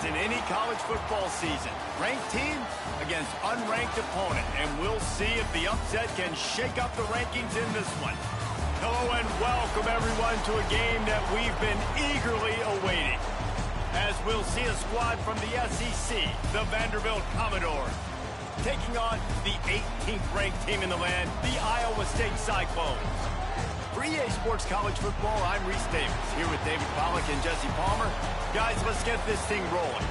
in any college football season. Ranked team against unranked opponent. And we'll see if the upset can shake up the rankings in this one. Hello and welcome everyone to a game that we've been eagerly awaiting. As we'll see a squad from the SEC, the Vanderbilt Commodores, taking on the 18th ranked team in the land, the Iowa State Cyclones. For EA Sports College Football, I'm Reese Davis, here with David Pollack and Jesse Palmer. Guys, let's get this thing rolling.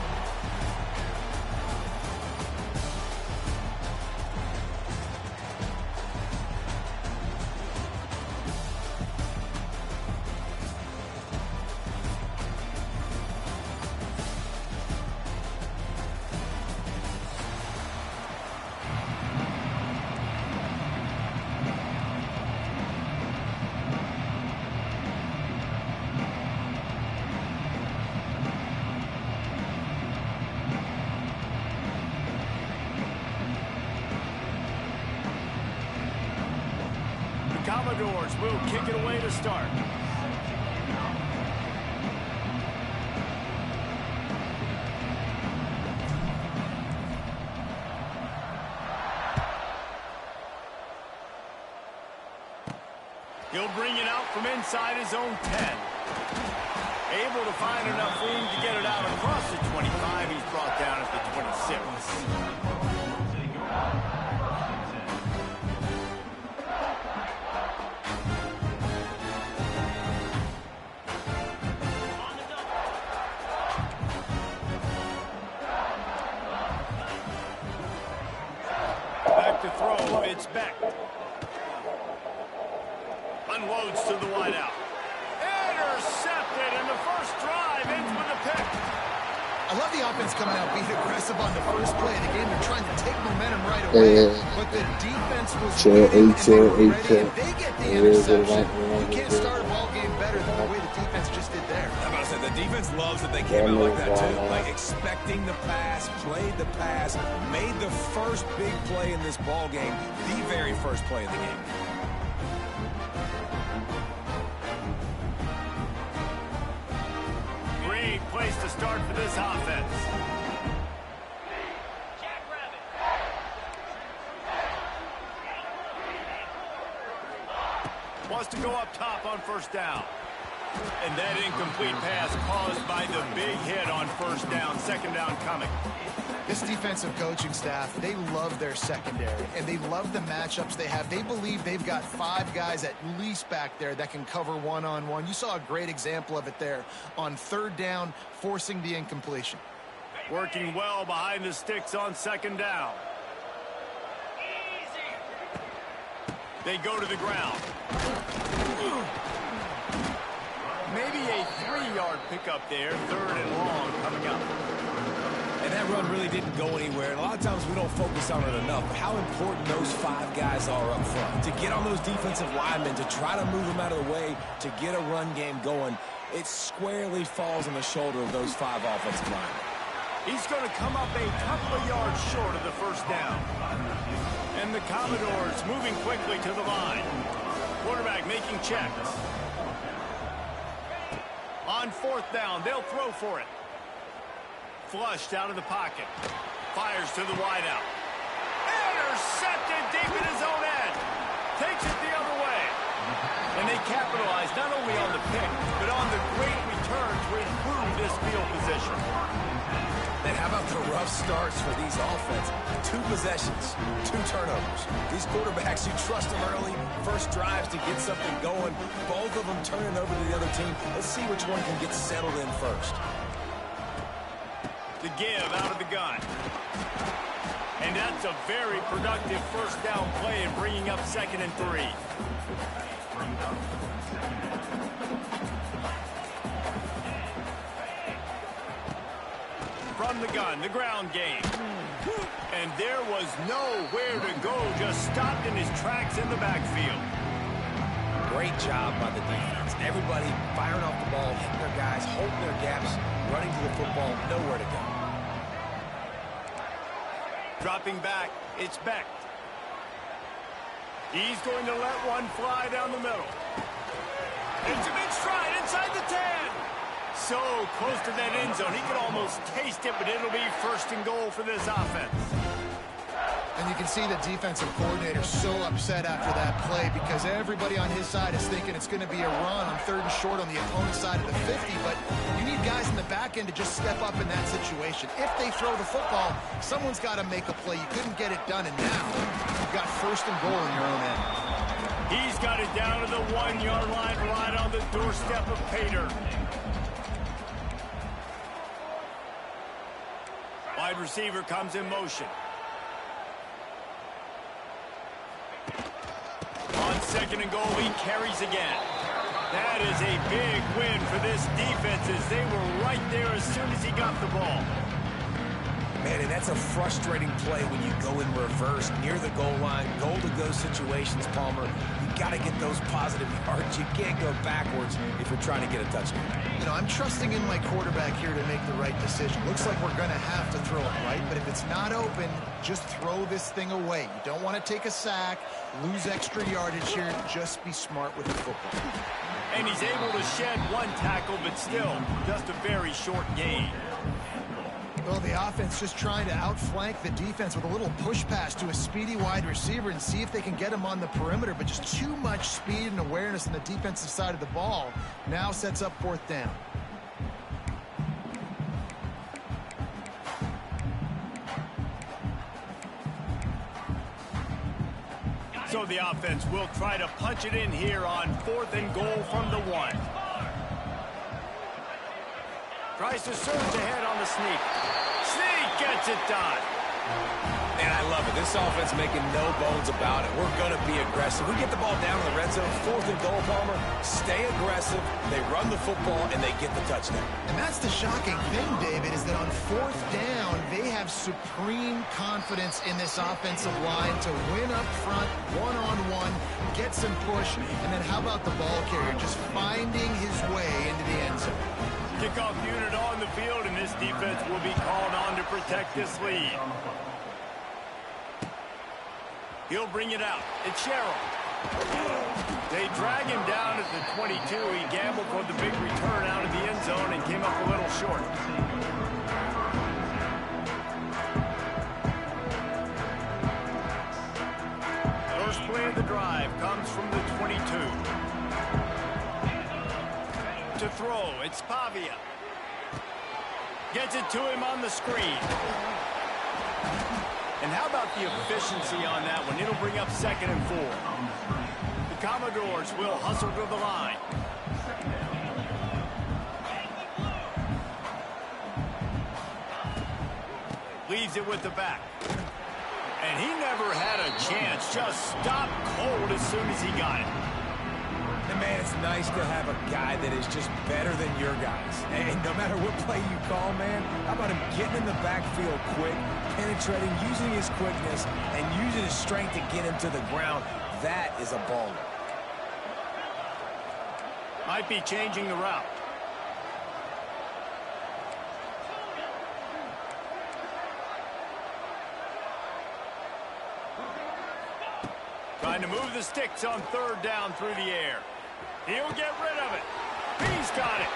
Commodores will kick it away to start. He'll bring it out from inside his own 10. Able to find enough room to get it out across the 25. He's brought down at the 26. To throw, it's Beck. Unloads to the wideout. Intercepted, and the first drive ends with a pick. I love the offense coming out being aggressive on the first play of the game. They're trying to take momentum right away, but the defense was waiting, and they were ready, and they get the interception. You can't start a ball game better than the way the defense just did there. I'm about to say, the defense loves that they came out like that, too. Like, expecting the pass, played the pass, made the first big play in this ball game, the very first play of the game. Great place to start for this offense. Wants to go up top on first down. And that incomplete pass caused by the big hit on first down. Second down coming. This defensive coaching staff, they love their secondary, and they love the matchups they have. They believe they've got 5 guys at least back there that can cover one-on-one. You saw a great example of it there on third down, forcing the incompletion. Working well behind the sticks on second down. They go to the ground. Maybe a 3-yard pickup there. Third and long coming up. And that run really didn't go anywhere. And a lot of times we don't focus on it enough. But how important those 5 guys are up front. To get on those defensive linemen, to try to move them out of the way, to get a run game going, it squarely falls on the shoulder of those 5 offensive linemen. He's going to come up a couple of yards short of the first down. And the Commodores moving quickly to the line. Quarterback making checks. On fourth down, they'll throw for it. Flushed out of the pocket. Fires to the wideout. Intercepted deep in his own end. Takes it the other way. And they capitalize not only on the pick, but on the great return to improve this field position. And how about the rough starts for these offenses? 2 possessions, 2 turnovers. These quarterbacks, you trust them early, first drives to get something going. Both of them turning over to the other team. Let's see which one can get settled in first. To give out of the gun. And that's a very productive first down play in bringing up 2nd and 3. From the gun, the ground game. And there was nowhere to go, just stopped in his tracks in the backfield. Great job by the defense. Everybody firing off the ball, hitting their guys, holding their gaps, running to the football, nowhere to go. Dropping back, it's Beck. He's going to let one fly down the middle. It's a big stride inside the 10. so close to that end zone. He could almost taste it, but it'll be first and goal for this offense. And you can see the defensive coordinator so upset after that play because everybody on his side is thinking it's going to be a run on 3rd and short on the opponent's side of the 50, but you need guys in the back end to just step up in that situation. If they throw the football, someone's got to make a play. You couldn't get it done, and now you've got 1st and goal in your own end. He's got it down to the 1-yard line right on the doorstep of Pater. Wide receiver comes in motion. On 2nd and goal, he carries again. That is a big win for this defense as they were right there as soon as he got the ball. Man, and that's a frustrating play when you go in reverse near the goal line, goal-to-go situations, Palmer. You got to get those positive yards. You can't go backwards if you're trying to get a touchdown. You know, I'm trusting in my quarterback here to make the right decision. Looks like we're going to have to throw it right, but if it's not open, just throw this thing away. You don't want to take a sack, lose extra yardage here. Just be smart with the football. And he's able to shed 1 tackle, but still just a very short gain. Well, the offense just trying to outflank the defense with a little push pass to a speedy wide receiver and see if they can get him on the perimeter, but just too much speed and awareness on the defensive side of the ball. Now sets up 4th down. So the offense will try to punch it in here on 4th and goal from the 1. Tries to surge ahead on the sneak. Sneak gets it done. And I love it. This offense making no bones about it. We're going to be aggressive. We get the ball down in the red zone, 4th and goal, Palmer. Stay aggressive. They run the football, and they get the touchdown. And that's the shocking thing, David, is that on 4th down, they have supreme confidence in this offensive line to win up front, one-on-one, get some push, and then how about the ball carrier just finding his way into the end zone. Kickoff unit on the field, and this defense will be called on to protect this lead. He'll bring it out. It's Sherrill. They drag him down at the 22. He gambled for the big return out of the end zone and came up a little short. First play of the drive comes from the 22. To throw, it's Pavia. Gets it to him on the screen. And how about the efficiency on that one? It'll bring up 2nd and 4. The Commodores will hustle to the line. Leaves it with the back. And he never had a chance. Just stopped cold as soon as he got it. And, man, it's nice to have a guy that is just better than your guys. And no matter what play you call, man, how about him getting in the backfield quick, penetrating, using his quickness, and using his strength to get him to the ground? That is a baller. Might be changing the route. Trying to move the sticks on 3rd down through the air. He'll get rid of it. He's got it.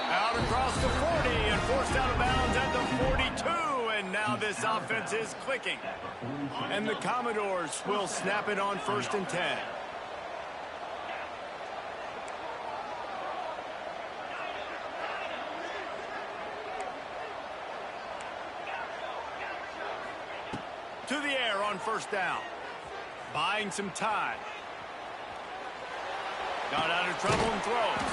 Out across the 40 and forced out of bounds at the 42. And now this offense is clicking. And the Commodores will snap it on 1st and 10. To the air on 1st down. Buying some time. Got out of trouble and throws.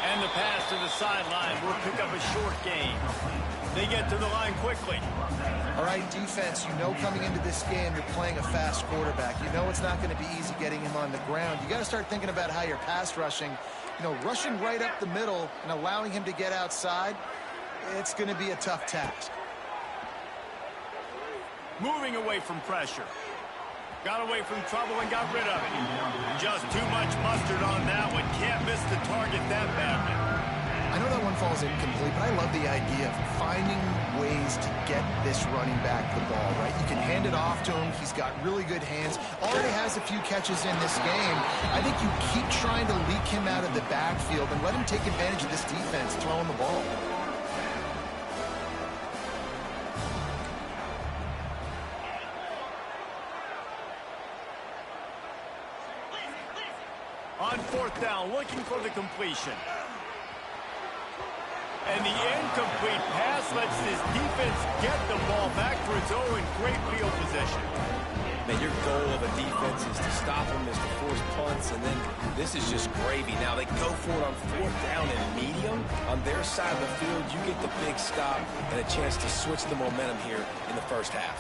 And the pass to the sideline will pick up a short gain. They get to the line quickly. All right, defense, you know coming into this game you're playing a fast quarterback. You know it's not going to be easy getting him on the ground. You got to start thinking about how you're pass rushing. You know, rushing right up the middle and allowing him to get outside, it's going to be a tough task. Moving away from pressure. Got away from trouble and got rid of it. Just too much mustard on that one. Can't miss the target that badly. I know that one falls incomplete, but I love the idea of finding ways to get this this running back the ball, right? You can hand it off to him. He's got really good hands. Already has a few catches in this game. I think you keep trying to leak him out of the backfield and let him take advantage of this defense throwing the ball. On fourth down, looking for the completion. And the incomplete pass lets this defense get the ball back for its own great field position. Man, your goal of a defense is to stop them, is to force punts, and then this is just gravy. Now, they go for it on fourth down and medium. On their side of the field, you get the big stop and a chance to switch the momentum here in the first half.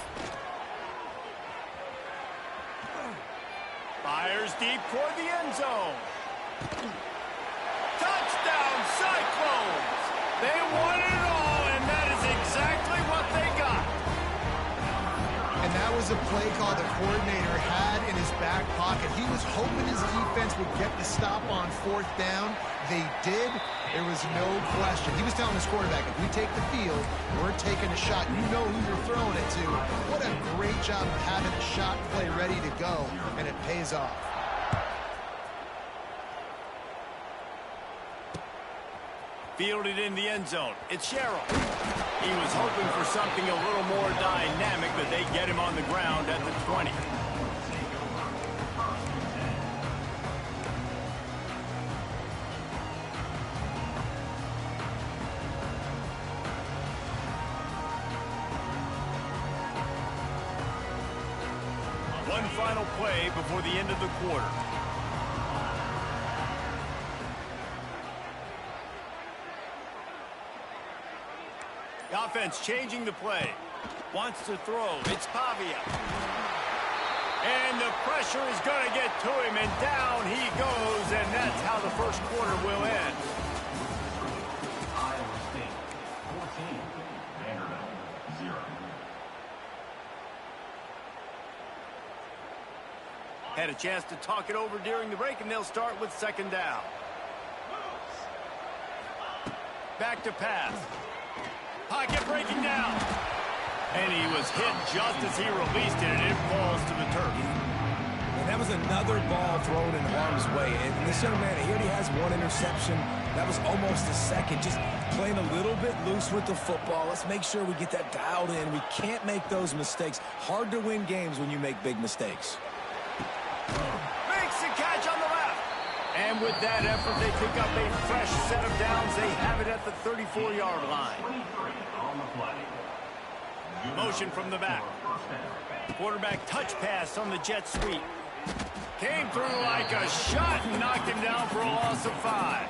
Fires deep toward the end zone. Touchdown, Cyclones! They won it all, and that is exactly what they got. And that was a play call the coordinator had in his back pocket. He was hoping his defense would get the stop on fourth down. They did. There was no question. He was telling his quarterback, if we take the field, we're taking a shot. You know who you're throwing it to. What a great job of having a shot play ready to go, and it pays off. Fielded in the end zone. It's Sherrill. He was hoping for something a little more dynamic, but they get him on the ground at the 20. One final play before the end of the quarter. The offense changing the play. Wants to throw. It's Pavia. And the pressure is going to get to him, and down he goes, and that's how the first quarter will end. Iowa State, 14, Vanderbilt, 0. Had a chance to talk it over during the break, and they'll start with second down. Back to pass. Pocket breaking down. And he was hit just as he released it, and it falls to the turf. And that was another ball thrown in harm's way. And this young man, he already has one interception. That was almost a second. Just playing a little bit loose with the football. Let's make sure we get that dialed in. We can't make those mistakes. Hard to win games when you make big mistakes. Makes the catch on the left. And with that effort, they pick up a fresh set of downs. They have it at the 34-yard line. 23 on the play. Motion from the back. Quarterback touch pass on the jet sweep. Came through like a shot and knocked him down for a loss of 5.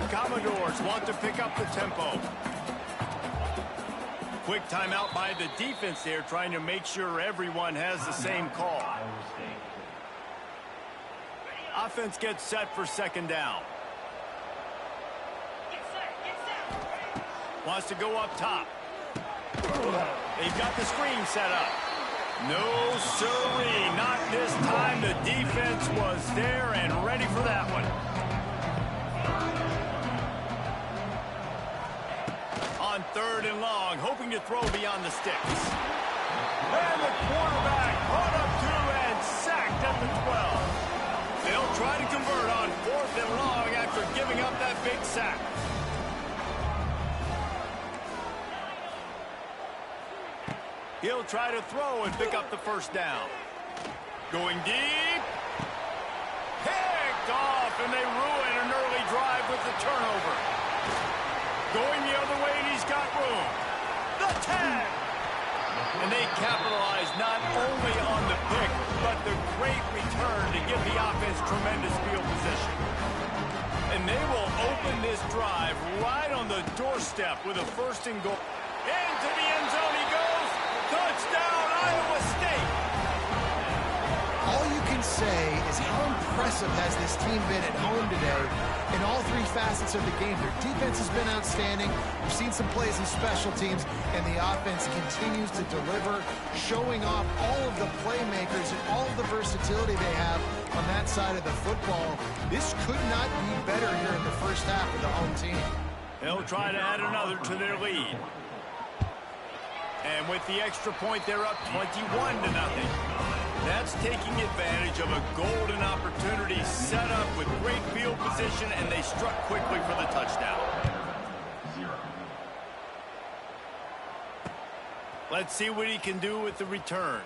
Commodores want to pick up the tempo. Quick timeout by the defense there, trying to make sure everyone has the same call. Offense gets set for second down. Wants to go up top. They've got the screen set up. No, sirree, not this time. The defense was there and ready for that one. On third and long, hoping to throw beyond the sticks. And the quarterback brought up 2 and sacked at the 12. They'll try to convert on fourth and long after giving up that big sack. He'll try to throw and pick up the first down. Going deep. Picked off, and they ruin an early drive with the turnover. Going the other way, and he's got room. The tag. And they capitalize not only on the pick, but the great return to give the offense tremendous field position. And they will open this drive right on the doorstep with a first and goal. Into the end zone he goes. Touchdown, Iowa State. All you can say is how impressive has this team been at home today in all 3 facets of the game. Their defense has been outstanding. We've seen some plays in special teams, and the offense continues to deliver, showing off all of the playmakers and all of the versatility they have on that side of the football. This could not be better here in the first half of the home team. They'll try to add another to their lead. And with the extra point, they're up 21-0. That's taking advantage of a golden opportunity set up with great field position, and they struck quickly for the touchdown. Let's see what he can do with the return.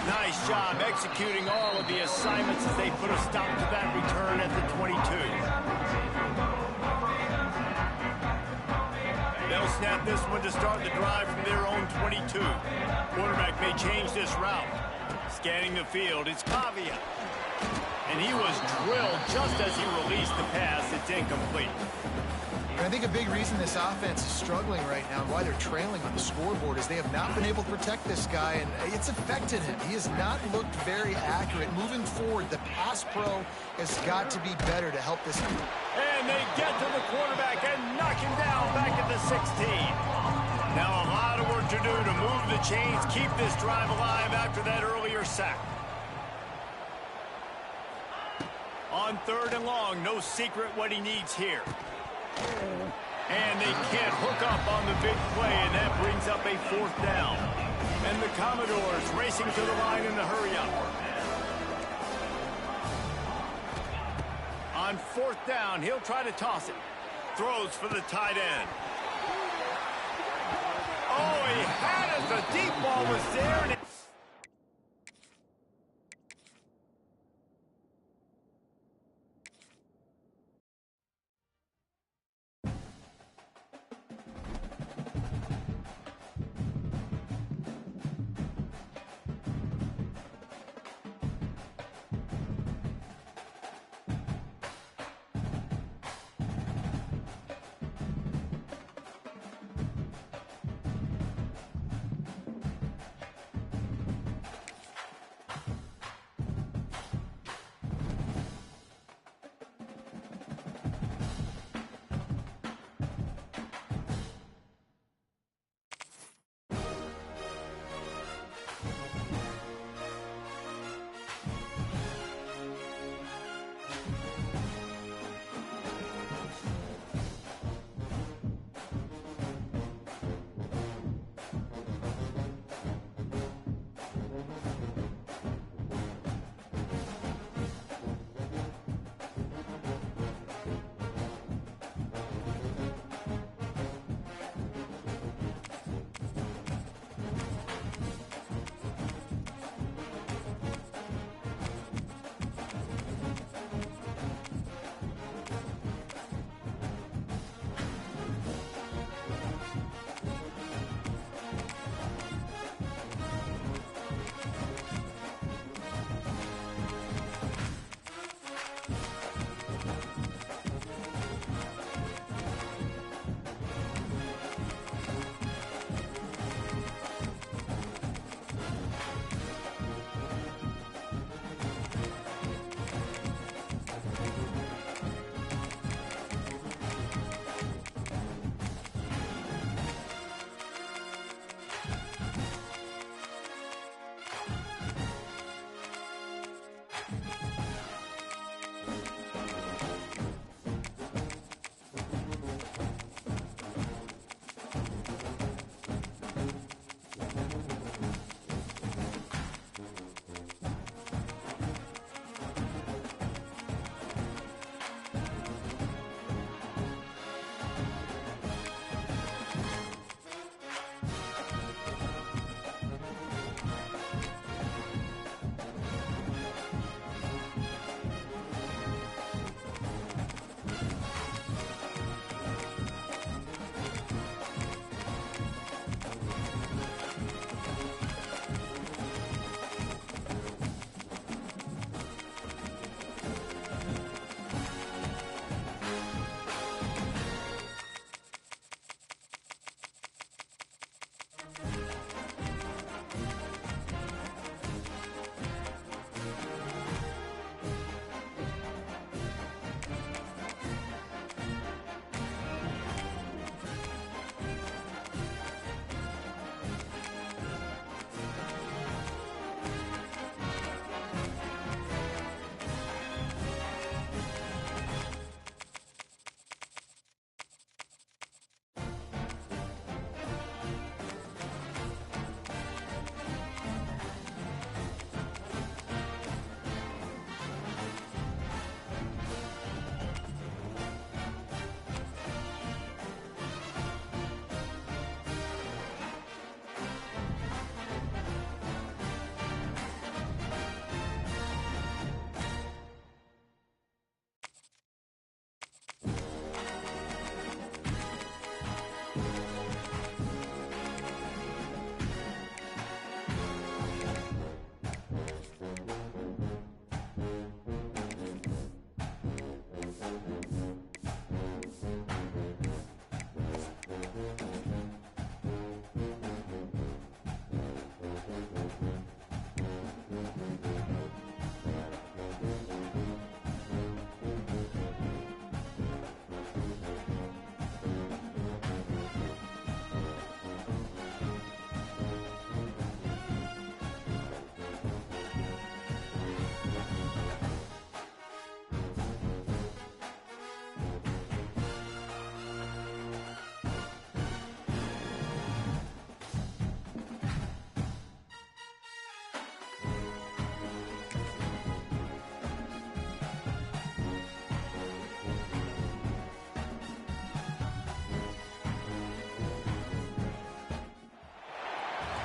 Nice job executing all of the assignments as they put a stop to that return at the 22. They'll snap this one to start the drive from their own 22. Quarterback may change this route. Scanning the field, it's Pavia. And he was drilled just as he released the pass. It's incomplete. And I think a big reason this offense is struggling right now and why they're trailing on the scoreboard is they have not been able to protect this guy, and it's affected him. He has not looked very accurate. Moving forward, the pass pro has got to be better to help this team. And they get to the quarterback and knock him down back at the 16. Now a lot of work to do to move the chains, keep this drive alive after that earlier sack. On 3rd and long, no secret what he needs here. And they can't hook up on the big play, and that brings up a 4th down. And the Commodores racing to the line in the hurry-up. On 4th down, he'll try to toss it. Throws for the tight end. Oh, he had it. The deep ball was there. And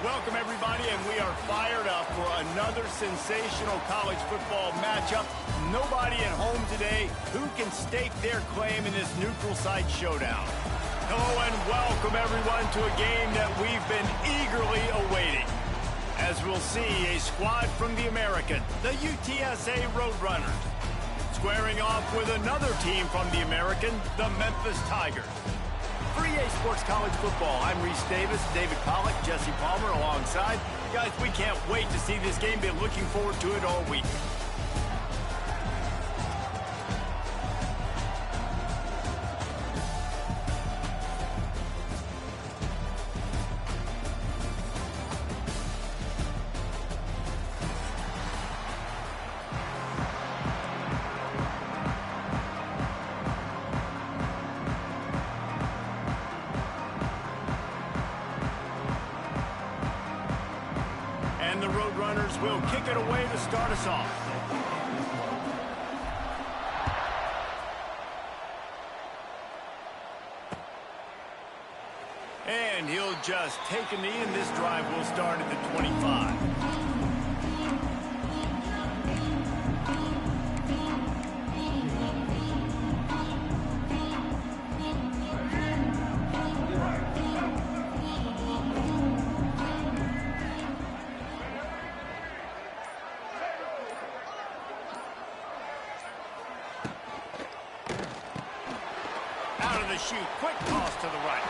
Welcome, everybody, and we are fired up for another sensational college football matchup. Nobody at home today who can stake their claim in this neutral site showdown. Hello and welcome, everyone, to a game that we've been eagerly awaiting. As we'll see, a squad from the American, the UTSA Roadrunners, squaring off with another team from the American, the Memphis Tigers. For EA Sports College Football, I'm Reese Davis, David Pollack, Jesse Palmer alongside. Guys, we can't wait to see this game. Been looking forward to it all week. And the Roadrunners will kick it away to start us off. And he'll just take a knee, and this drive will start at the 25. Shoot, quick toss to the right.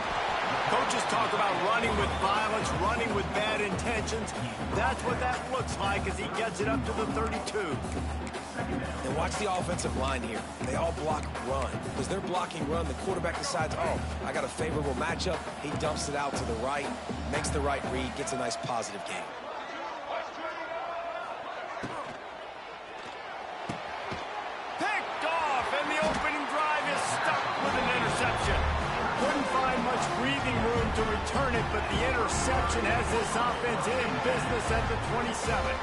Coaches talk about running with violence, running with bad intentions. That's what that looks like as he gets it up to the 32. And watch the offensive line here. They all block run. As they're blocking run, the quarterback decides, oh, I got a favorable matchup. He dumps it out to the right, makes the right read, gets a nice positive gain. Picked off, and the opening drive is stuck with an interception. Couldn't find much breathing room to return it, but the interception has this offense in business at the 27.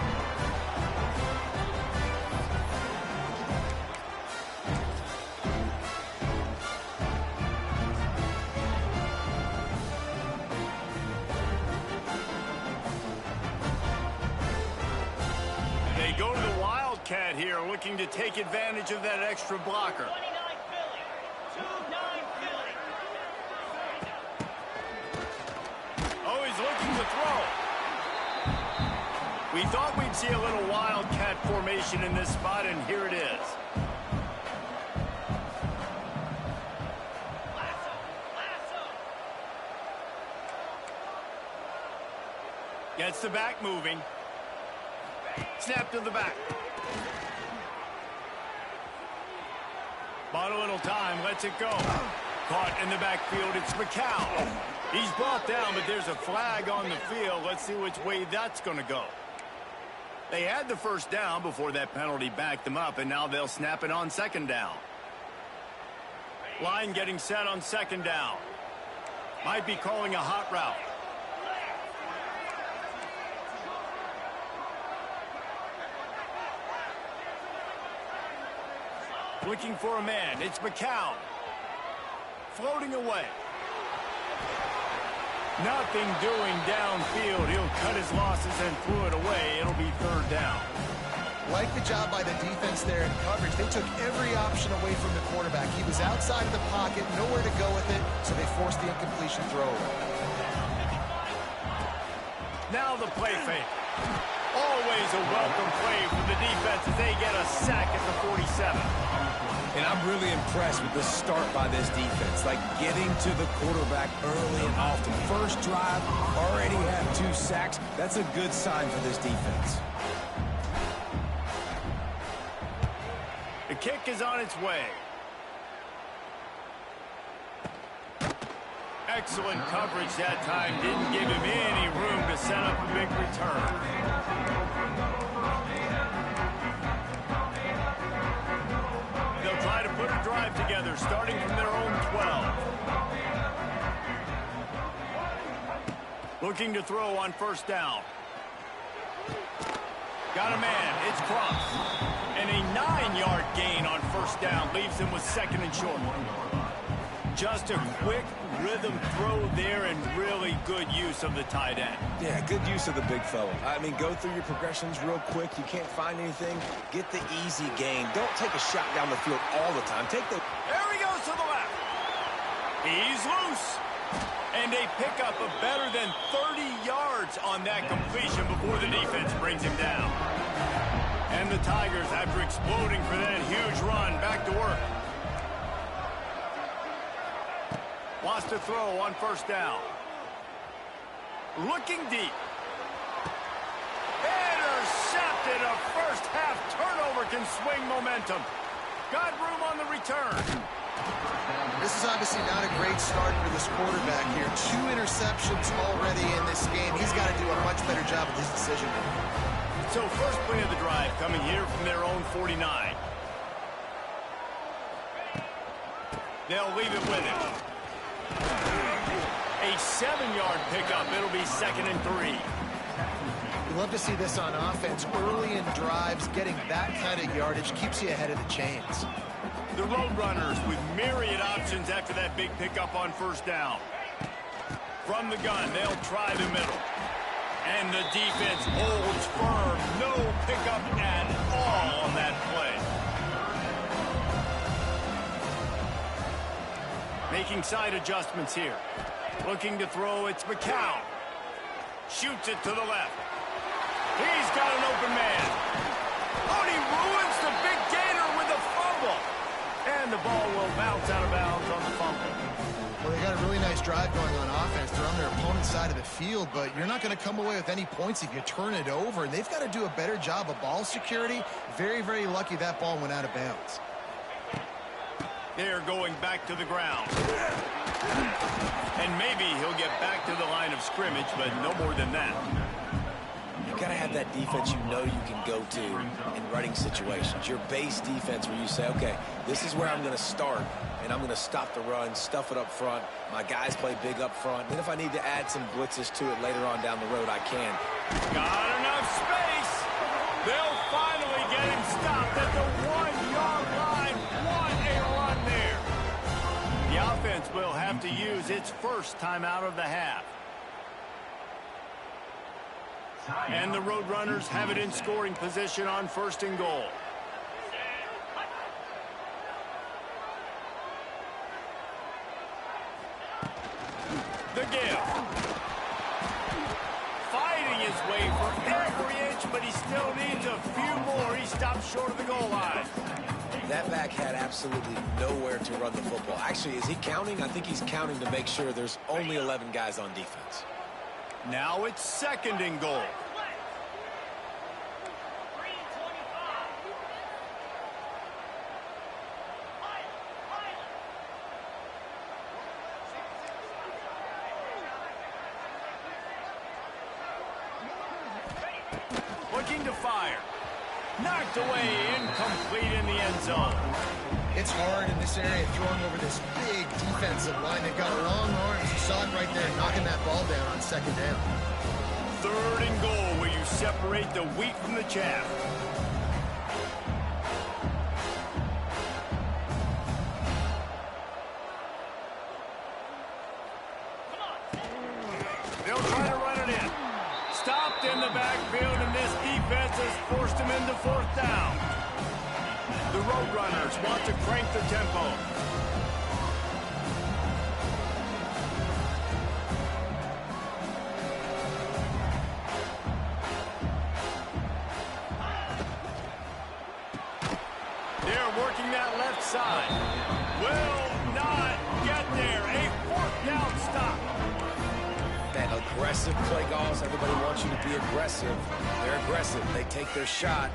They go to the Wildcat here, looking to take advantage of that extra blocker. Oh, he's looking to throw. We thought we'd see a little Wildcat formation in this spot, and here it is. Gets the back moving. Snap to the back. Bought a little time, lets it go. Caught in the backfield, it's McCown. He's brought down, but there's a flag on the field. Let's see which way that's going to go. They had the first down before that penalty backed them up, and now they'll snap it on second down. Line getting set on second down. Might be calling a hot route. Looking for a man. It's McCown. Floating away. Nothing doing downfield. He'll cut his losses and threw it away. It'll be third down. Like the job by the defense there in coverage. They took every option away from the quarterback. He was outside of the pocket, nowhere to go with it, so they forced the incompletion throw away. Now the play fake. Always a welcome play for the defense as they get a sack at the 47. And I'm really impressed with the start by this defense, like getting to the quarterback early and often. First drive, already have 2 sacks. That's a good sign for this defense. The kick is on its way. Excellent coverage that time. Didn't give him any room to set up a big return. They'll try to put a drive together, starting from their own 12. Looking to throw on first down. Got a man. It's Cross. And a 9-yard gain on first down leaves him with second and short. Just a quick rhythm throw there and really good use of the tight end. Yeah, good use of the big fella. I mean, go through your progressions real quick. You can't find anything. Get the easy gain. Don't take a shot down the field all the time. Take the... There he goes to the left. He's loose. And a pickup of better than 30 yards on that completion before the defense brings him down. And the Tigers, after exploding for that huge run, back to work. Wants to throw on first down. Looking deep. Intercepted. A first half turnover can swing momentum. Got room on the return. This is obviously not a great start for this quarterback here. 2 interceptions already in this game. He's got to do a much better job with his decision. So first play of the drive coming here from their own 49. They'll leave it with him. A 7-yard pickup. It'll be 2nd and 3. You love to see this on offense. Early in drives, getting that kind of yardage keeps you ahead of the chains. The Roadrunners with myriad options after that big pickup on first down. From the gun, they'll try the middle. And the defense holds firm. No pickup at all on that play. Making side adjustments here. Looking to throw, it's McCown. Shoots it to the left. He's got an open man. Oh, and he ruins the big gainer with a fumble. And the ball will bounce out of bounds on the fumble. Well, they got a really nice drive going on offense. They're on their opponent's side of the field, but you're not going to come away with any points if you turn it over. And they've got to do a better job of ball security. Very, very lucky that ball went out of bounds. They're going back to the ground. And maybe he'll get back to the line of scrimmage, but no more than that. You got to have that defense you know you can go to in running situations. Your base defense where you say, okay, this is where I'm going to start, and I'm going to stop the run, stuff it up front. My guys play big up front. Then if I need to add some blitzes to it later on down the road, I can. Got enough space. They'll finally get him stopped at the 1-yard line. What a run there. The offense will have to use its first timeout of the half. And the Roadrunners have it in scoring position on 1st and goal. The give. Fighting his way for every inch, but he still needs a few more. He stops short of the goal line. That back had absolutely nowhere to run the football. Actually, is he counting? I think he's counting to make sure there's only 11 guys on defense. Now it's 2nd and goal. Looking to fire. Knocked away, incomplete in the end zone. It's hard in this area throwing over this big defensive line. They've got long arms. You saw it right there, knocking that ball down on 2nd down. 3rd and goal, where you separate the wheat from the chaff. They'll try to run it in. Stopped in the backfield, and this defense has forced him into 4th down. The Roadrunners want to crank the tempo. They're working that left side. Will not get there. A 4th down stop. That aggressive play calls. Everybody wants you to be aggressive. They're aggressive. They take their shot.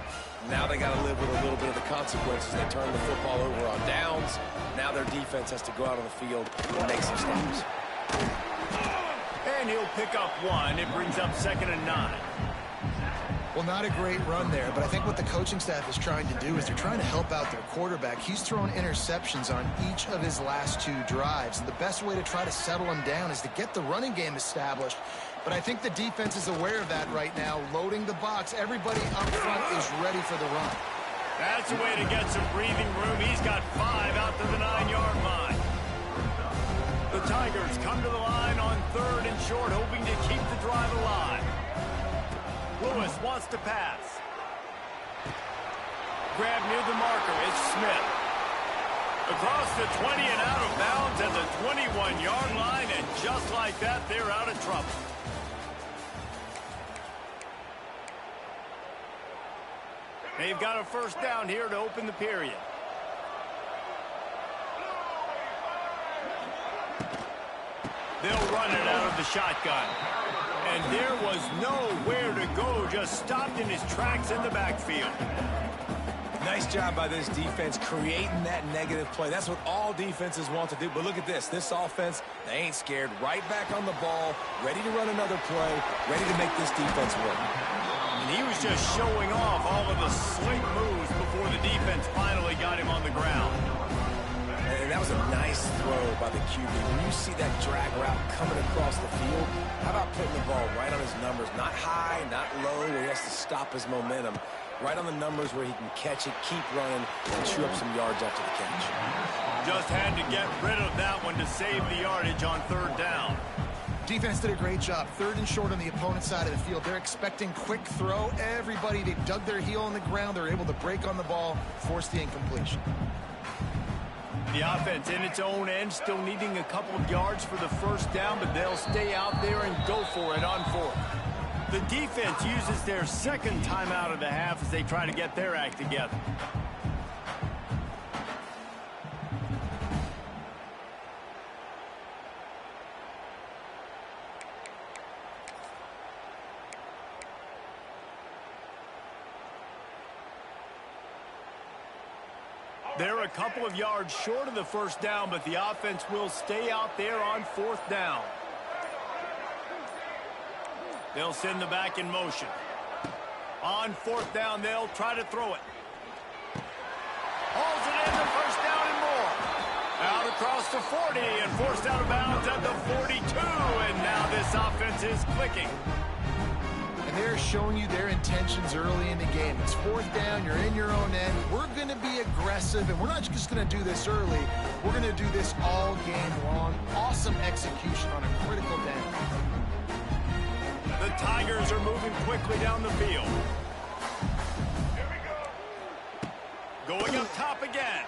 Now they got to live with a little bit of the consequences. They turn the football over on downs. Now their defense has to go out on the field and make some stops. And he'll pick up 1. It brings up 2nd and 9. Well, not a great run there, but I think what the coaching staff is trying to do is they're trying to help out their quarterback. He's thrown interceptions on each of his last 2 drives, and the best way to try to settle him down is to get the running game established. But I think the defense is aware of that right now, loading the box. Everybody up front is ready for the run. That's a way to get some breathing room. He's got 5 out to the 9-yard line. Tigers come to the line on 3rd and short, hoping to keep the drive alive. Lewis wants to pass. Grab near the marker. It's Smith. Across the 20 and out of bounds at the 21-yard line, and just like that, they're out of trouble. They've got a first down here to open the period. They'll run it out of the shotgun. And there was nowhere to go, just stopped in his tracks in the backfield. Nice job by this defense creating that negative play. That's what all defenses want to do. But look at this. This offense, they ain't scared. Right back on the ball, ready to run another play, ready to make this defense work. And he was just showing off all of the slick moves before the defense finally got him on the ground. And that was a nice throw by the QB. When you see that drag route coming across the field, how about putting the ball right on his numbers? Not high, not low, where he has to stop his momentum. Right on the numbers where he can catch it, keep running, and chew up some yards after the catch. Just had to get rid of that one to save the yardage on 3rd down. Defense did a great job. 3rd and short on the opponent's side of the field. They're expecting quick throw. Everybody, they dug their heel on the ground. They're able to break on the ball, force the incompletion. The offense in its own end, still needing a couple of yards for the first down, but they'll stay out there and go for it on 4th. The defense uses their 2nd timeout of the half as they try to get their act together. They're a couple of yards short of the first down, but the offense will stay out there on 4th down. They'll send the back in motion. On 4th down, they'll try to throw it. Hauls it in, the first down and more. Out across the 40 and forced out of bounds at the 42. And now this offense is clicking. And they're showing you their intentions early in the game. It's 4th down, you're in your own end. We're going to be aggressive, and we're not just going to do this early. We're going to do this all game long. Awesome execution on a critical down. The Tigers are moving quickly down the field. Going up top again.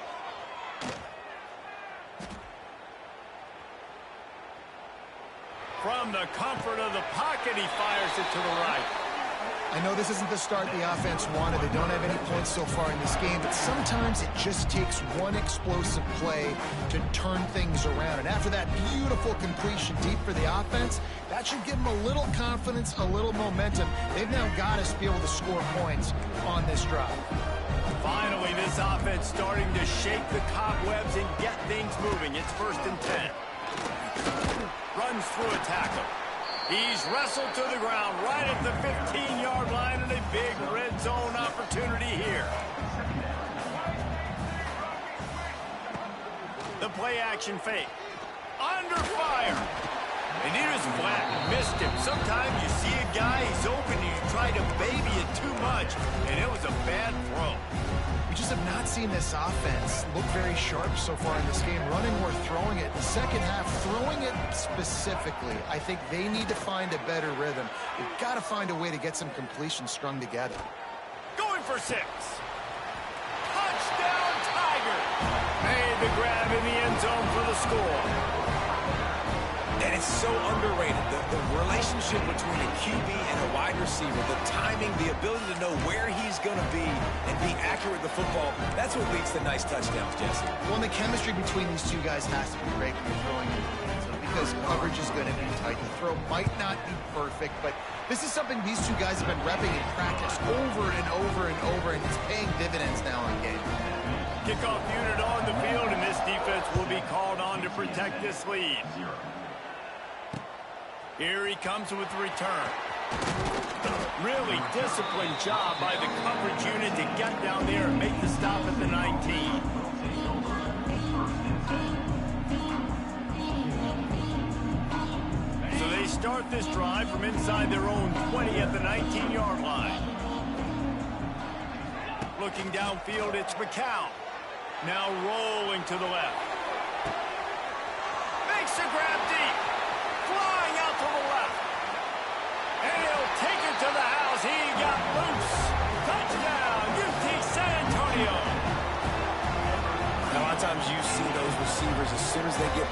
From the comfort of the pocket, he fires it to the right. I know this isn't the start the offense wanted. They don't have any points so far in this game, but sometimes it just takes one explosive play to turn things around. And after that beautiful completion deep for the offense, that should give them a little confidence, a little momentum. They've now got to be able to score points on this drive. Finally, this offense starting to shake the cobwebs and get things moving. It's 1st and 10. Runs through a tackle. He's wrestled to the ground right at the 15-yard line, and a big red zone opportunity here. The play action fake. Under fire. And he just flat missed him. Sometimes you see a guy, he's open, and you try to baby it too much, and it was a bad throw. We just have not seen this offense look very sharp so far in this game, running or throwing it. The second half, throwing it specifically, I think they need to find a better rhythm. They've got to find a way to get some completions strung together. Going for 6. Touchdown, Tigers! Made the grab in the end zone for the score. And it's so underrated. The relationship between a QB and a wide receiver, the timing, the ability to know where he's going to be and be accurate with the football, that's what leads to nice touchdowns, Jesse. Well, and the chemistry between these two guys has to be great when you're throwing in the end zone because coverage is going to be tight. The throw might not be perfect, but this is something these two guys have been repping in practice over and over and over, and it's paying dividends now in game. Kickoff unit on the field, and this defense will be called on to protect this lead. Here he comes with the return. Really disciplined job by the coverage unit to get down there and make the stop at the 19. So they start this drive from inside their own 20 at the 19-yard line. Looking downfield, it's McCown. Now rolling to the left. Makes the grab.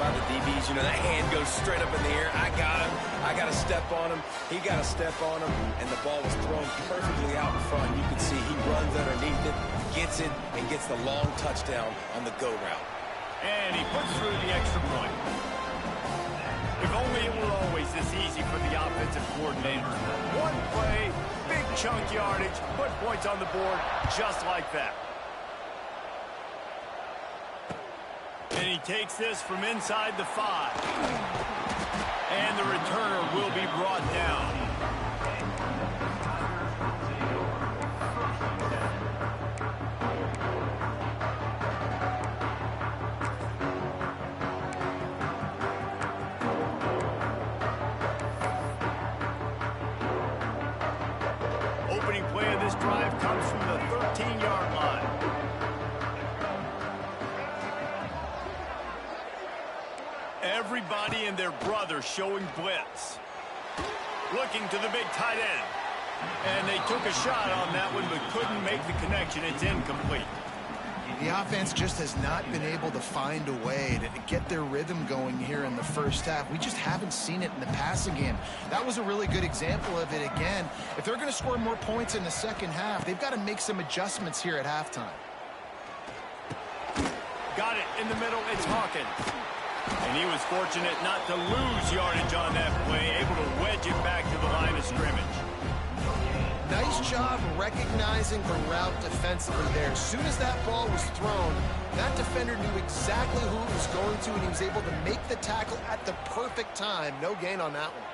by the DBs. You know, that hand goes straight up in the air. I got him. I got to step on him. He got to step on him. And the ball was thrown perfectly out in front. You can see he runs underneath it, gets it, and gets the long touchdown on the go route. And he puts through the extra point. If only it were always this easy for the offensive coordinator. One play, big chunk yardage, put points on the board just like that. And he takes this from inside the 5. And the returner will be brought down. Opening play of this drive comes from the 13-yard line. Everybody and their brother showing blitz. Looking to the big tight end. And they took a shot on that one but couldn't make the connection. It's incomplete. The offense just has not been able to find a way to get their rhythm going here in the first half. We just haven't seen it in the passing game. That was a really good example of it again. If they're going to score more points in the second half, they've got to make some adjustments here at halftime. Got it in the middle. It's Hawkins. And he was fortunate not to lose yardage on that play, able to wedge it back to the line of scrimmage. Nice job recognizing the route defensively there. As soon as that ball was thrown, that defender knew exactly who it was going to, and he was able to make the tackle at the perfect time. No gain on that one.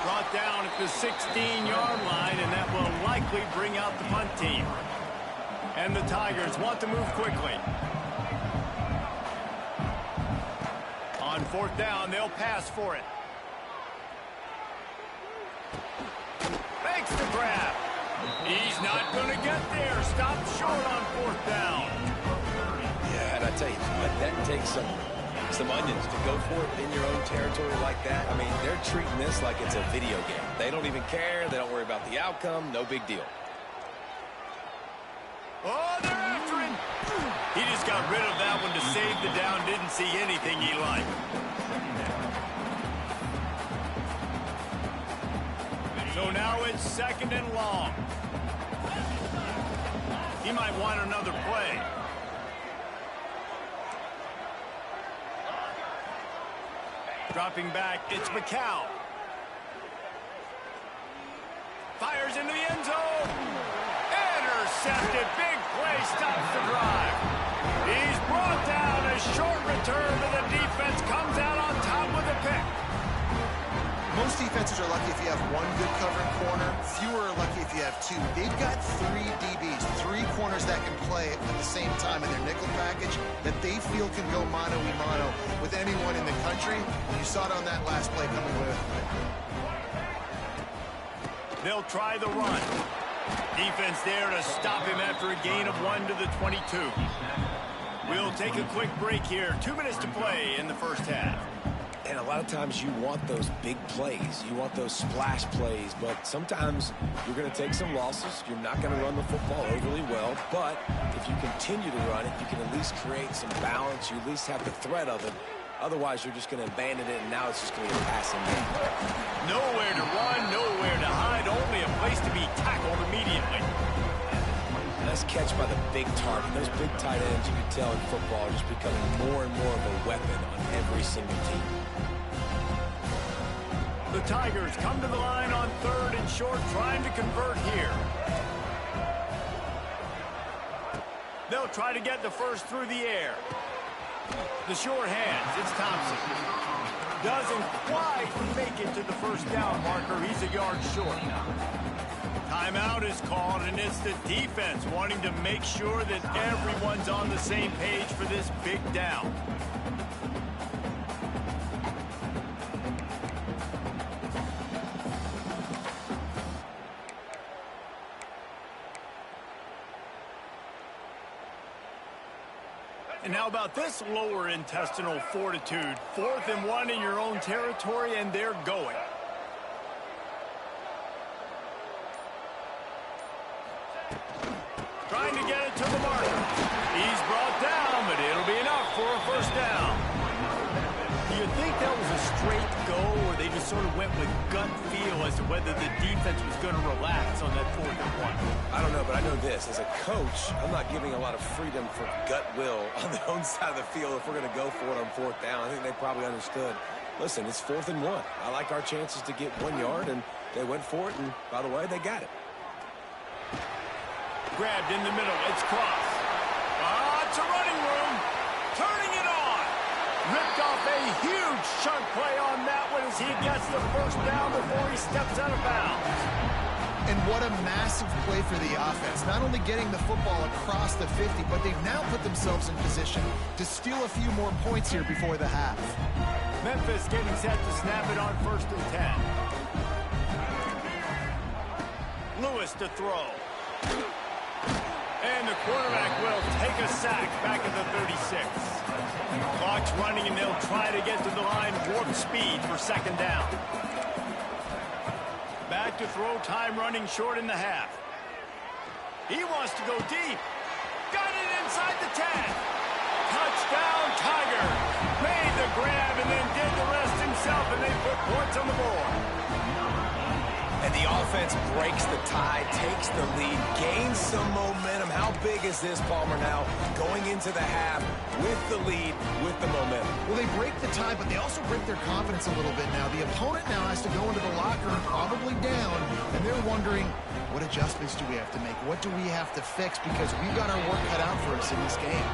Brought down at the 16-yard line, and that will likely bring out the punt team. And the Tigers want to move quickly. On 4th down, they'll pass for it. Makes the grab. He's not going to get there. Stopped short on 4th down. Yeah, and I tell you, that takes some onions to go for it in your own territory like that. I mean, they're treating this like it's a video game. They don't even care. They don't worry about the outcome. No big deal. Oh, they're after him. He just got rid of that one to save the down. Didn't see anything he liked. So now it's 2nd and long. He might want another play. Dropping back, it's McCown. Fires into the end zone. Intercepted. Big play stops the drive. He's brought down. A short return to the defense. Comes out on top with a pick. Most defenses are lucky if you have one good covering corner. Fewer are lucky if you have two. They've got 3 DBs, 3 corners that can play at the same time in their nickel package that they feel can go mano-a-mano with anyone in the country. You saw it on that last play coming with. They'll try the run. Defense there to stop him after a gain of 1 to the 22. We'll take a quick break here. 2 minutes to play in the first half. And a lot of times you want those big plays. You want those splash plays. But sometimes you're going to take some losses. You're not going to run the football overly well. But if you continue to run it, you can at least create some balance. You at least have the threat of it. Otherwise, you're just going to abandon it, and now it's just going to be a passing game. Nowhere to run, nowhere to hide. Only a place to be tackled immediately. Nice catch by the big target. Those big tight ends, you can tell in football, are just becoming more and more of a weapon on every single team. The Tigers come to the line on 3rd and short, trying to convert here. They'll try to get the first through the air. The short hands, it's Thompson. Doesn't quite make it to the first down marker. He's a yard short. Timeout is called, and it's the defense wanting to make sure that everyone's on the same page for this big down. And how about this lower intestinal fortitude? 4th and 1 in your own territory, and they're going. Trying to get it to the marker. He's down. Do you think that was a straight go, or they just sort of went with gut feel as to whether the defense was going to relax on that 4th and 1? I don't know, but I know this. As a coach, I'm not giving a lot of freedom for gut will on their own side of the field if we're going to go for it on 4th down. I think they probably understood. Listen, it's 4th and 1. I like our chances to get 1 yard, and they went for it, and by the way, they got it. Grabbed in the middle. It's crossed. It's a running room. Turning it on. Ripped off a huge chunk play on that one as he gets the first down before he steps out of bounds. And what a massive play for the offense. Not only getting the football across the 50, but they've now put themselves in position to steal a few more points here before the half. Memphis getting set to snap it on 1st and 10. Lewis to throw. And the quarterback will take a sack back at the 36. Clock's running, and they'll try to get to the line warp speed for 2nd down. Back to throw, time running short in the half. He wants to go deep. Got it inside the 10. Touchdown, Tiger. Made the grab and then did the rest himself, and they put points on the board. And the offense breaks the tie, takes the lead, gains some momentum. How big is this, Palmer, now going into the half with the lead, with the momentum? Well, they break the tie, but they also break their confidence a little bit now. The opponent now has to go into the locker room, probably down, and they're wondering, what adjustments do we have to make? What do we have to fix? Because we've got our work cut out for us in this game.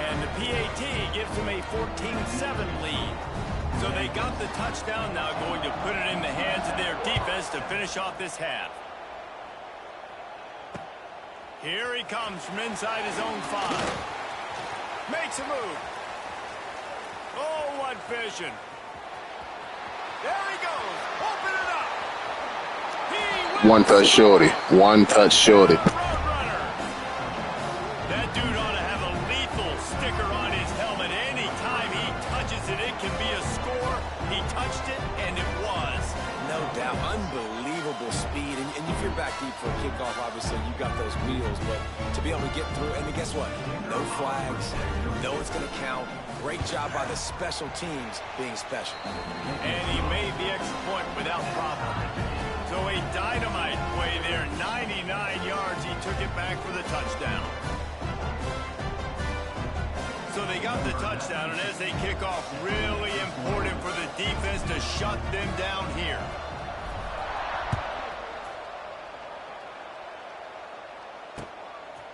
And the PAT gives them a 14-7 lead. So they got the touchdown, now going to put it in the hands of their defense to finish off this half. Here he comes from inside his own 5. Makes a move. Oh, what vision. There he goes. Open it up. One touch shorty. One touch shorty. That dude ought to have a lethal sticker on his helmet. Anytime he touches it, it can be a score. He touched it, and it was. No doubt. Unbelievable speed. And if you're back deep for a kickoff, obviously, you've got those wheels. But to be able to get through, and guess what? No flags. You know it's going to count. Great job by the special teams being special. And he made the extra point without problem. So a dynamite play there. 99 yards. He took it back for the touchdown. So they got the touchdown, and as they kick off, really important for the defense to shut them down here.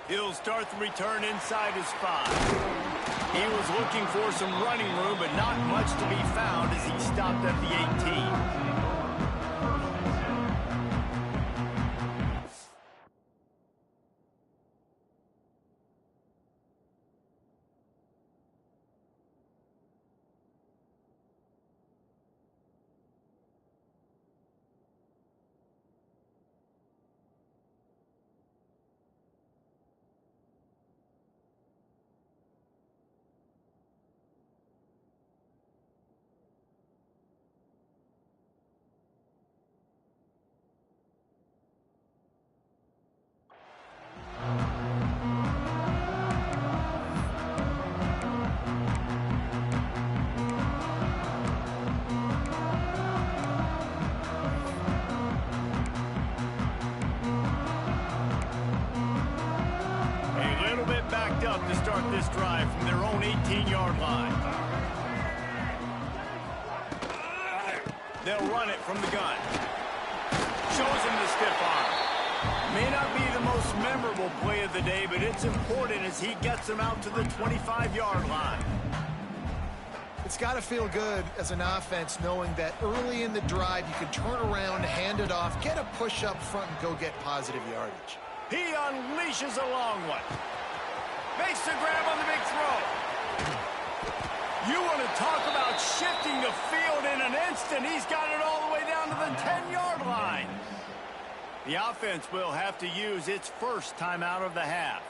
He'll start the return inside his 5. He was looking for some running room, but not much to be found as he stopped at the 18. Up to start this drive from their own 18-yard line. They'll run it from the gun. Shows him the stiff arm. May not be the most memorable play of the day, but it's important as he gets them out to the 25-yard line. It's got to feel good as an offense knowing that early in the drive you can turn around, hand it off, get a push up front, and go get positive yardage. He unleashes a long one. Makes the grab on the big throw. You want to talk about shifting the field in an instant. He's got it all the way down to the 10-yard line. The offense will have to use its first timeout of the half.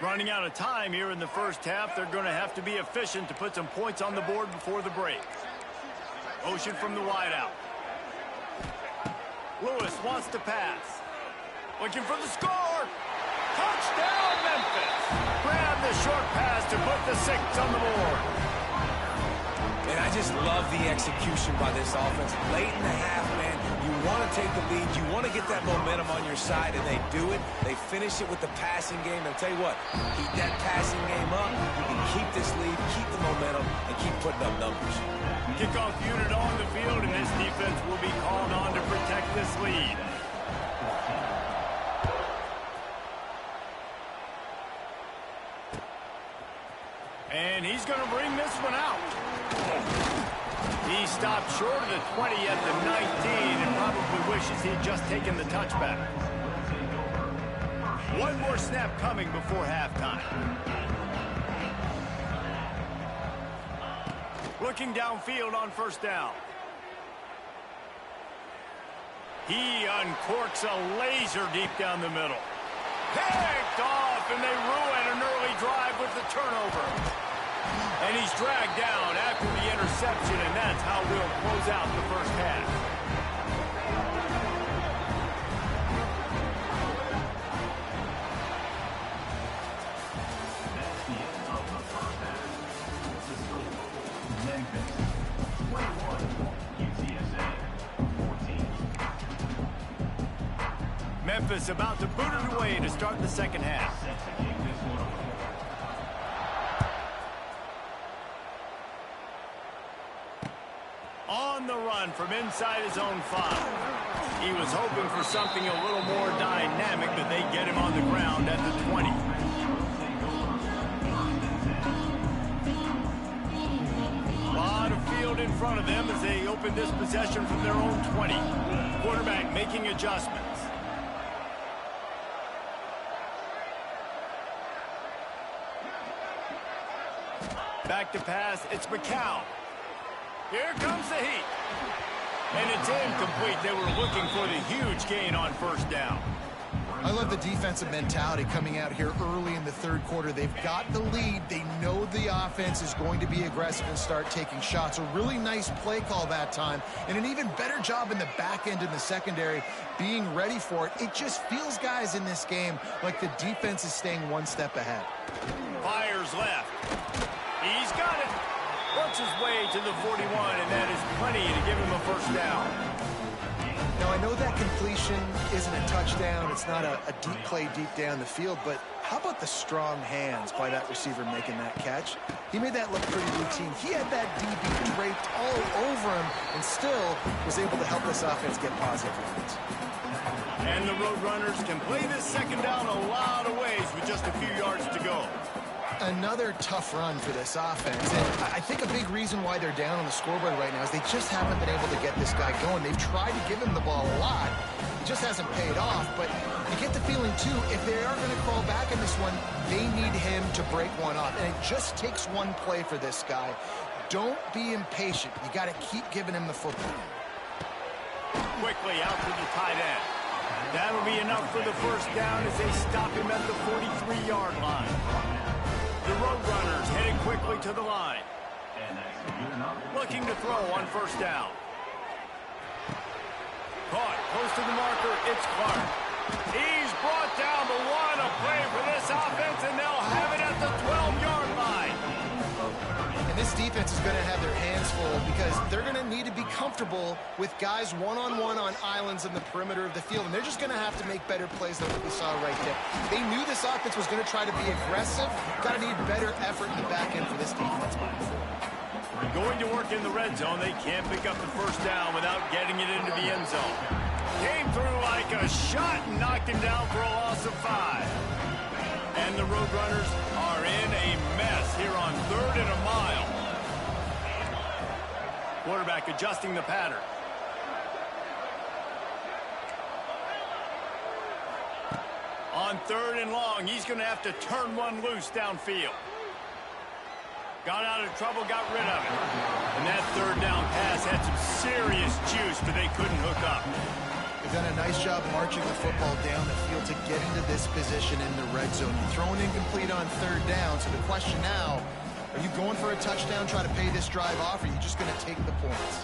Running out of time here in the first half. They're going to have to be efficient to put some points on the board before the break. Motion from the wideout. Lewis wants to pass. Looking for the score. Touchdown, Memphis. Grab the short pass to put the 6 on the board. And I just love the execution by this offense. Late in the half, man, you want to take the lead. You want to get that momentum on your side, and they do it. They finish it with the passing game. And I'll tell you what, keep that passing game up. You can keep this lead, keep the momentum, and keep putting up numbers. Kickoff unit on the field, and this defense will be called on to protect this lead. And he's going to bring this one out. He stopped short of the 20 at the 19 and probably wishes he'd just taken the touchback. One more snap coming before halftime. Looking downfield on first down. He uncorks a laser deep down the middle. Picked off, and they ruin an early drive with the turnover. And he's dragged down after the interception, and that's how we'll close out the first half. That's the end of the first half. The score, Memphis 21, UTSA 14. Memphis about to boot it away to start the second half. Set to kick this one off. On the run from inside his own 5. He was hoping for something a little more dynamic, but they get him on the ground at the 20. A lot of field in front of them as they open this possession from their own 20. Quarterback making adjustments. Back to pass, it's McCown. Here comes the heat. And it's incomplete. They were looking for the huge gain on first down. I love the defensive mentality coming out here early in the third quarter. They've got the lead. They know the offense is going to be aggressive and start taking shots. A really nice play call that time, and an even better job in the back end in the secondary being ready for it. It just feels, guys, in this game like the defense is staying one step ahead. Fires left. He's got it. Works his way to the 41, and that is plenty to give him a first down. Now, I know that completion isn't a touchdown. It's not a deep play deep down the field, but how about the strong hands by that receiver making that catch? He made that look pretty routine. He had that DB draped all over him and still was able to help this offense get positive yards. And the Roadrunners can play this second down a lot of ways with just a few yards to go. Another tough run for this offense. And I think a big reason why they're down on the scoreboard right now is they just haven't been able to get this guy going. They've tried to give him the ball a lot. It just hasn't paid off. But you get the feeling, too, if they are going to crawl back in this one, they need him to break one off. And it just takes one play for this guy. Don't be impatient. You got to keep giving him the football. Quickly out to the tight end. That'll be enough for the first down as they stop him at the 43-yard line. The Roadrunners heading quickly to the line. Looking to throw on first down. Caught close to the marker, it's Clark. He's brought down, but what a play for this offense, and they'll have it at the 12-yard line. And this defense is going to have their hands full because they're going to need to be comfortable with guys one-on-one on islands in the perimeter of the field, and they're just going to have to make better plays than what we saw right there. They knew this offense was going to try to be aggressive. Got to need better effort in the back end for this defense moving forward. Going to work in the red zone. They can't pick up the first down without getting it into the end zone. Came through like a shot and knocked him down for a loss of 5. And the Roadrunners are in a mess here on 3rd and a mile. Quarterback adjusting the pattern. On 3rd and long, he's going to have to turn one loose downfield. Got out of trouble, got rid of it. And that 3rd down pass had some serious juice, but they couldn't hook up. They've done a nice job marching the football down the field to get into this position in the red zone. You're throwing incomplete on 3rd down, so the question now, are you going for a touchdown, try to pay this drive off, or are you just going to take the points?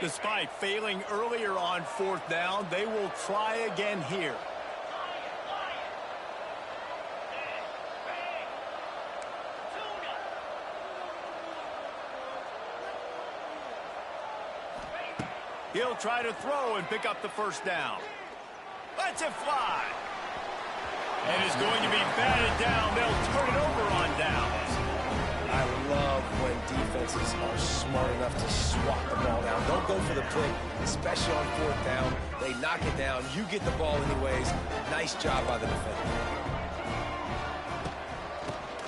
Despite failing earlier on fourth down, they will try again here. He'll try to throw and pick up the first down. Lets it fly. And it's going to be batted down. They'll turn it over on downs. I love when defenses are smart enough to swat the ball down. Don't go for the pick, especially on fourth down. They knock it down. You get the ball anyways. Nice job by the defender.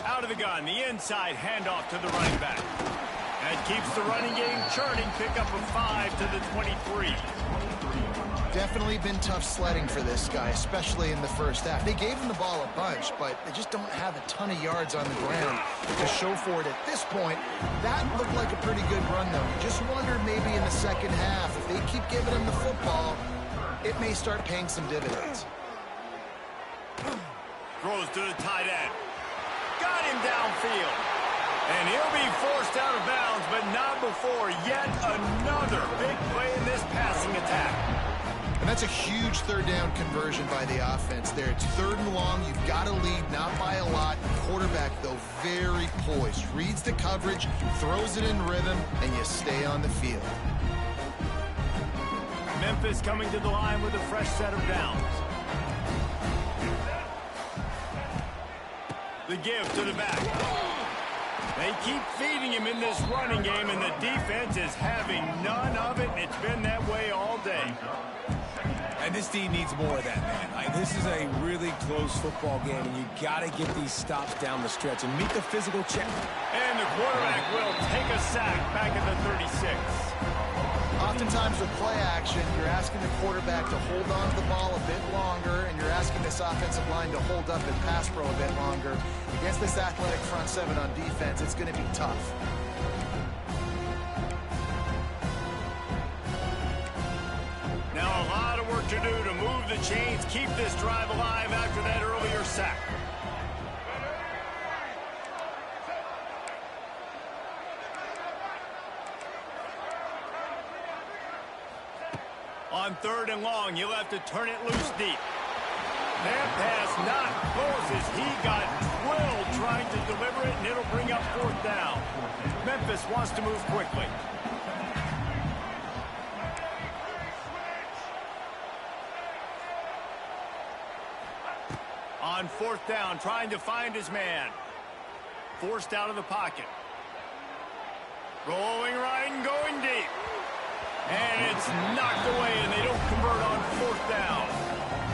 Out of the gun, the inside handoff to the running back. That keeps the running game churning. Pick up a 5 to the 23. Definitely been tough sledding for this guy, especially in the first half. They gave him the ball a bunch, but they just don't have a ton of yards on the ground to show for it at this point. That looked like a pretty good run, though. Just wondered maybe in the second half, if they keep giving him the football, it may start paying some dividends. Throws to the tight end. Got him downfield. And he'll be forced out of bounds, but not before yet another big play in this passing attack. And that's a huge third down conversion by the offense there. It's 3rd and long. You've got to lead, not by a lot. Quarterback, though, very poised. Reads the coverage, throws it in rhythm, and you stay on the field. Memphis coming to the line with a fresh set of downs. The give to the back. They keep feeding him in this running game, and the defense is having none of it. It's been that way all day. And this team needs more of that, man. This is a really close football game, and you got to get these stops down the stretch and meet the physical check. And the quarterback will take a sack back at the 36. Oftentimes with play action, you're asking the quarterback to hold on to the ball a bit longer, and you're asking this offensive line to hold up and pass pro a bit longer. Against this athletic front seven on defense, it's going to be tough. Now a lot of work to do to move the chains, keep this drive alive after that earlier sack. On 3rd and long, you'll have to turn it loose deep. That pass not close as he got drilled trying to deliver it, and it'll bring up 4th down. Memphis wants to move quickly. On 4th down, trying to find his man. Forced out of the pocket. Rolling right and going deep. And it's knocked away, and they don't convert on 4th down.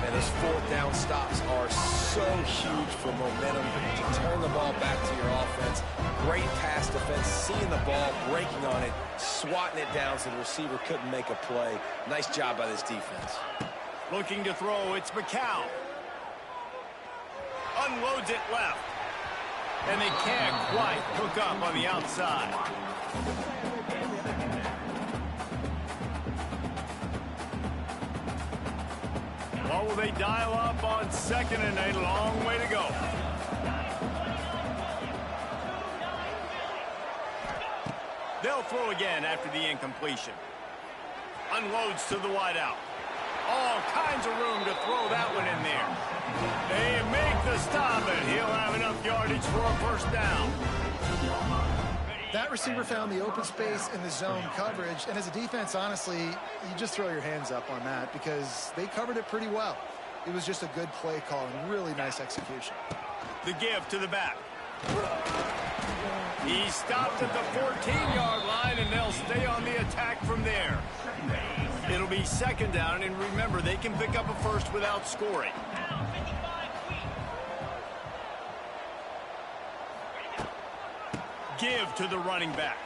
And those 4th down stops are so huge for momentum to turn the ball back to your offense. Great pass defense, seeing the ball, breaking on it, swatting it down so the receiver couldn't make a play. Nice job by this defense. Looking to throw, it's McCown. Unloads it left. And they can't quite hook up on the outside. What will they dial up on 2nd and a long way to go? They'll throw again after the incompletion. Unloads to the wideout. All kinds of room to throw that one in there. They make the stop, and he'll have enough yardage for a 1st down. That receiver found the open space in the zone coverage, and as a defense, honestly, you just throw your hands up on that because they covered it pretty well. It was just a good play call and really nice execution. The give to the back. He stopped at the 14-yard line, and they'll stay on the attack from there. It'll be 2nd down, and remember, they can pick up a 1st without scoring. Give to the running back.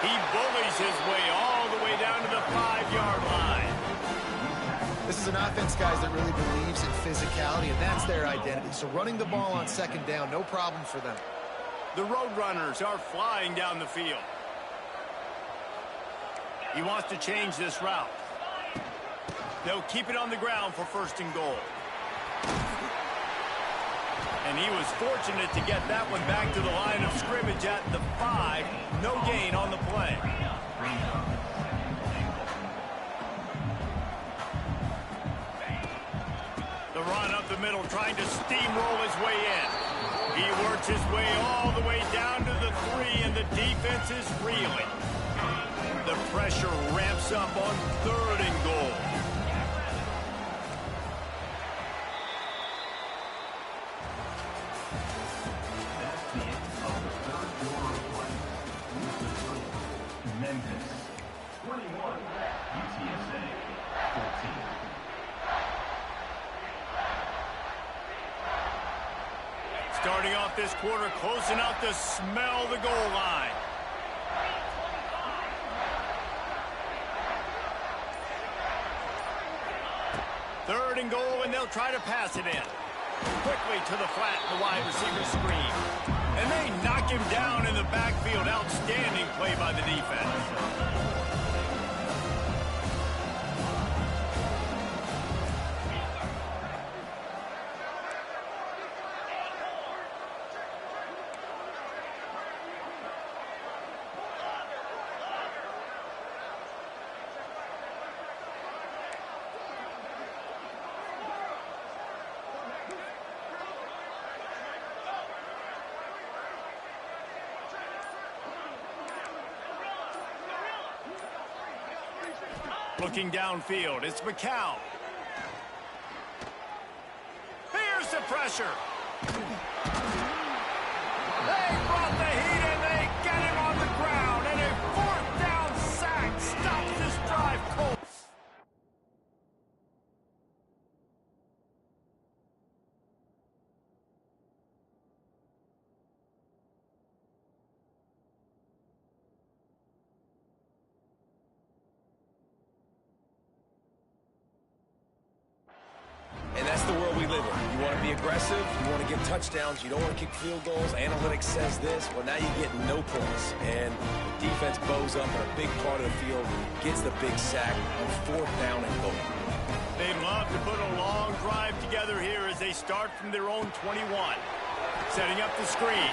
He bullies his way all the way down to the 5-yard line. This is an offense, guys, that really believes in physicality, and that's their identity. So running the ball on 2nd down, no problem for them. The Roadrunners are flying down the field. He wants to change this route. They'll keep it on the ground for 1st and goal. And he was fortunate to get that one back to the line of scrimmage at the 5. No gain on the play. The run up the middle, trying to steamroll his way in. He works his way all the way down to the 3, and the defense is reeling. The pressure ramps up on 3rd and goal. Memphis 21, UTSA 14. Starting off this quarter close enough to smell the goal line. Third and goal, and they'll try to pass it in. Quickly to the flat, the wide receiver screen. And they knock him down in the backfield. Outstanding play by the defense. Looking downfield, it's McCown. Here's the pressure. They brought the heat and they get him on the ground. And a 4th down sack stops this drive cold. And that's the world we live in. You want to be aggressive, you want to get touchdowns, you don't want to kick field goals. Analytics says this. Well, now you get no points. And the defense bows up in a big part of the field, gets the big sack on 4th down and goal. They love to put a long drive together here as they start from their own 21. Setting up the screen.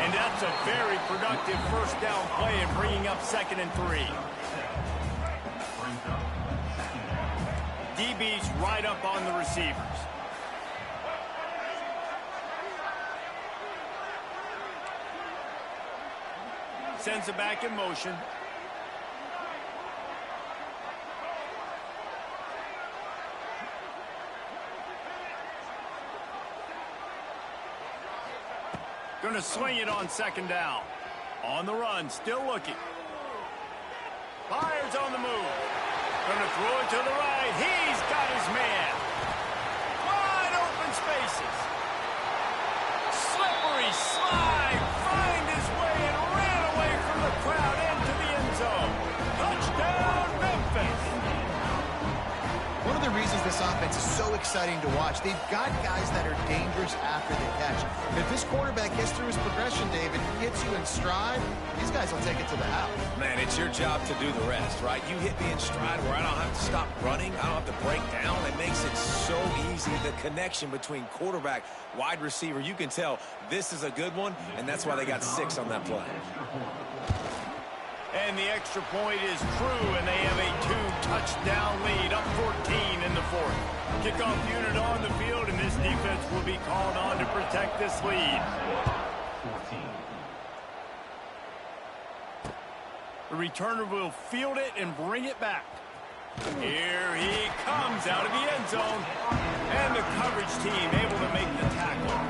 And that's a very productive 1st down play and bringing up 2nd and 3. DB's right up on the receivers. Sends it back in motion. Going to swing it on 2nd down. On the run, still looking. Fires on the move. Going to throw it to the right. He's got his man. Wide open spaces. Slippery slide. Find his way and ran away from the crowd into the end zone. Touchdown, Memphis. One of the reasons this offense is so exciting to watch, they've got guys that are dangerous after the catch. And if this quarterback gets through his progression, David, hits you in stride, these guys will take it to the house. Man, it's your job to do the rest, right? You hit me in stride where I don't have to stop running. I don't have to break down. It makes it so easy. The connection between quarterback, wide receiver, you can tell this is a good one, and that's why they got 6 on that play. And the extra point is true, and they have a 2-touchdown lead, up 14 in the 4th. Kickoff unit on the field, and this defense will be called on to protect this lead. 14. The returner will field it and bring it back. Here he comes out of the end zone, and the coverage team able to make the tackle.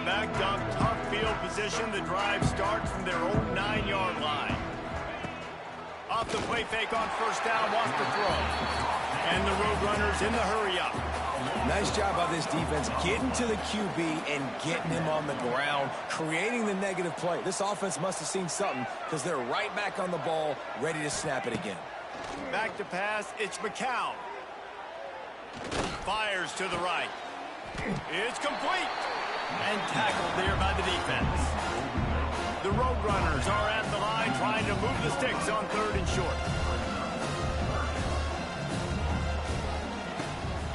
Backed up, tough field position. The drive starts from their own 9-yard line. Off the play fake on 1st down, wants to throw. And the Roadrunners in the hurry up. Nice job by this defense getting to the QB and getting him on the ground, creating the negative play. This offense must have seen something because they're right back on the ball, ready to snap it again. Back to pass, it's McCown. Fires to the right. It's complete. And tackled there by the defense. The Roadrunners are at the line trying to move the sticks on 3rd and short.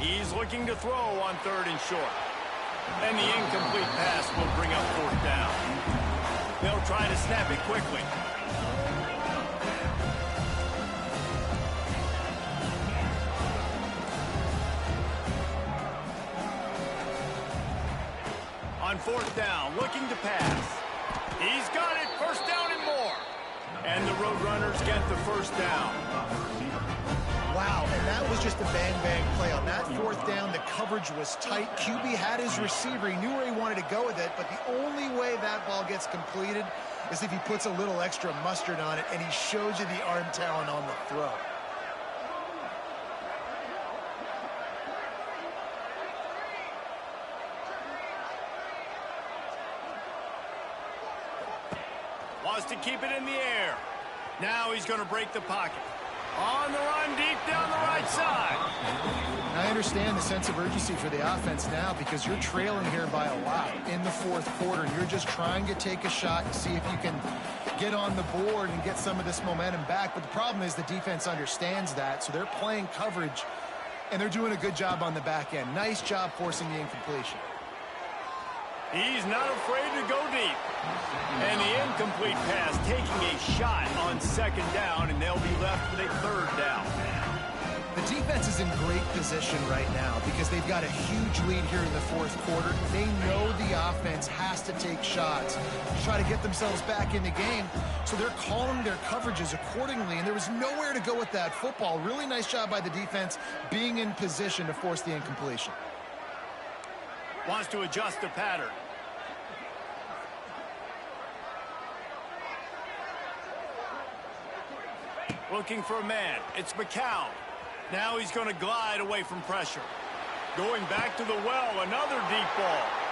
He's looking to throw on 3rd and short. And the incomplete pass will bring up 4th down. They'll try to snap it quickly. On 4th down, looking to pass. He's got it, 1st down and more. And the Roadrunners get the 1st down. Wow, and that was just a bang-bang play. On that 4th down, the coverage was tight. QB had his receiver. He knew where he wanted to go with it, but the only way that ball gets completed is if he puts a little extra mustard on it, and he shows you the arm talent on the throw. Wants to keep it in the air. Now he's going to break the pocket. On the run, deep down the right side. I understand the sense of urgency for the offense now because you're trailing here by a lot in the 4th quarter. And you're just trying to take a shot and see if you can get on the board and get some of this momentum back. But the problem is the defense understands that, so they're playing coverage, and they're doing a good job on the back end. Nice job forcing the incompletion. He's not afraid to go deep. And the incomplete pass taking a shot on 2nd down, and they'll be left with a 3rd down. The defense is in great position right now because they've got a huge lead here in the 4th quarter. They know the offense has to take shots to try to get themselves back in the game, so they're calling their coverages accordingly, and there was nowhere to go with that football. Really nice job by the defense being in position to force the incompletion. Wants to adjust the pattern. Looking for a man. It's McCown. Now he's going to glide away from pressure. Going back to the well, another deep ball.